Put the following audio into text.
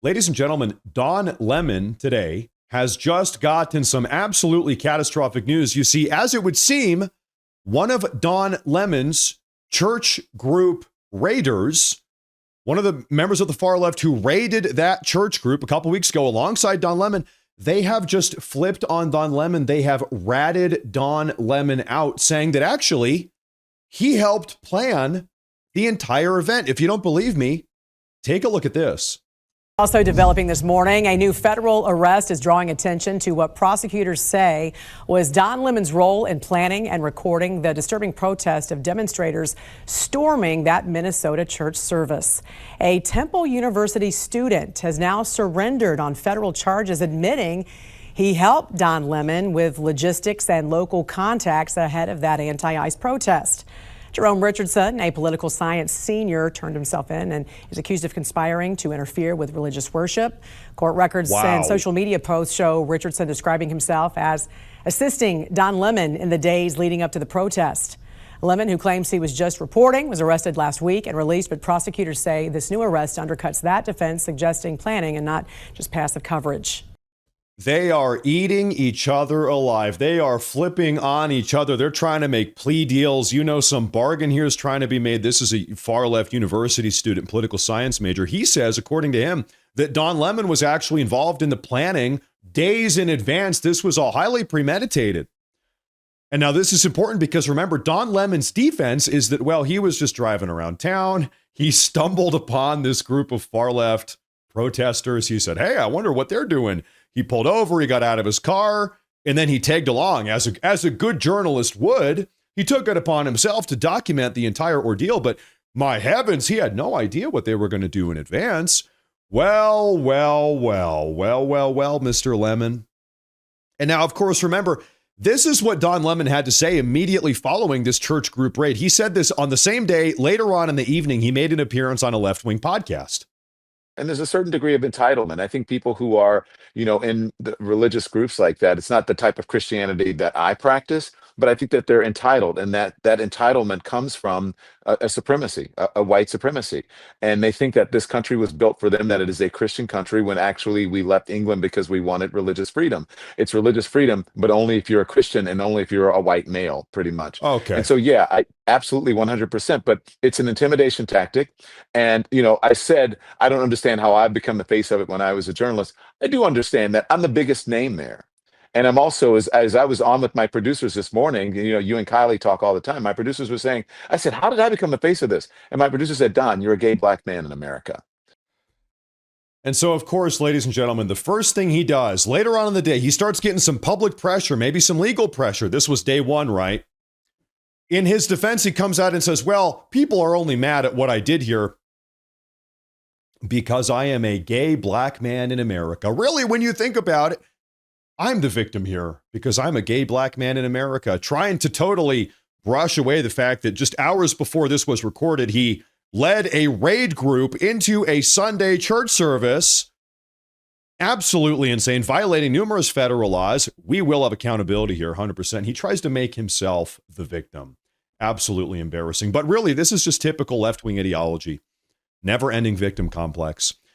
Ladies and gentlemen, Don Lemon today has just gotten some absolutely catastrophic news. You see, as it would seem, one of Don Lemon's church group raiders, one of the members of the far left who raided that church group a couple weeks ago alongside Don Lemon, they have just flipped on Don Lemon. They have ratted Don Lemon out, saying that actually he helped plan the entire event. If you don't believe me, take a look at this. Also developing this morning, a new federal arrest is drawing attention to what prosecutors say was Don Lemon's role in planning and recording the disturbing protest of demonstrators storming that Minnesota church service. A Temple University student has now surrendered on federal charges, admitting he helped Don Lemon with logistics and local contacts ahead of that anti-ICE protest. Jerome Richardson, a political science senior, turned himself in and is accused of conspiring to interfere with religious worship. Court records and social media posts show Richardson describing himself as assisting Don Lemon in the days leading up to the protest. Lemon, who claims he was just reporting, was arrested last week and released, but prosecutors say this new arrest undercuts that defense, suggesting planning and not just passive coverage. They are eating each other alive. They are flipping on each other. They're trying to make plea deals. You know, some bargain here is trying to be made. This is a far left university student, political science major. He says, according to him, that Don Lemon was actually involved in the planning days in advance. This was all highly premeditated. And now this is important because remember, Don Lemon's defense is that, well, he was just driving around town. He stumbled upon this group of far left protesters. He said, hey, I wonder what they're doing. He pulled over, he got out of his car, and then he tagged along. As a good journalist would, he took it upon himself to document the entire ordeal. But my heavens, he had no idea what they were going to do in advance. Well, Mr. Lemon. And now, of course, remember, this is what Don Lemon had to say immediately following this church group raid. He said this on the same day. Later on in the evening, he made an appearance on a left-wing podcast. And there's a certain degree of entitlement. I think people who are, in the religious groups like that, it's not the type of Christianity that I practice, but I think that they're entitled, and that entitlement comes from a supremacy, a white supremacy. And they think that this country was built for them, that it is a Christian country, when actually we left England because we wanted religious freedom. It's religious freedom, but only if you're a Christian and only if you're a white male, pretty much. Okay. And so, yeah, I absolutely 100%, but it's an intimidation tactic. And, I said, I don't understand how I've become the face of it when I was a journalist. I do understand that I'm the biggest name there. And I'm also, as I was on with my producers this morning, you and Kylie talk all the time. My producers were saying, I said, how did I become the face of this? And my producer said, Don, you're a gay black man in America. And so, of course, ladies and gentlemen, the first thing he does later on in the day, he starts getting some public pressure, maybe some legal pressure. This was day one, right? In his defense, he comes out and says, well, people are only mad at what I did here because I am a gay black man in America. Really, when you think about it, I'm the victim here because I'm a gay black man in America, trying to totally brush away the fact that just hours before this was recorded, he led a raid group into a Sunday church service. Absolutely insane, violating numerous federal laws. We will have accountability here, 100%. He tries to make himself the victim. Absolutely embarrassing. But really, this is just typical left-wing ideology. Never-ending victim complex.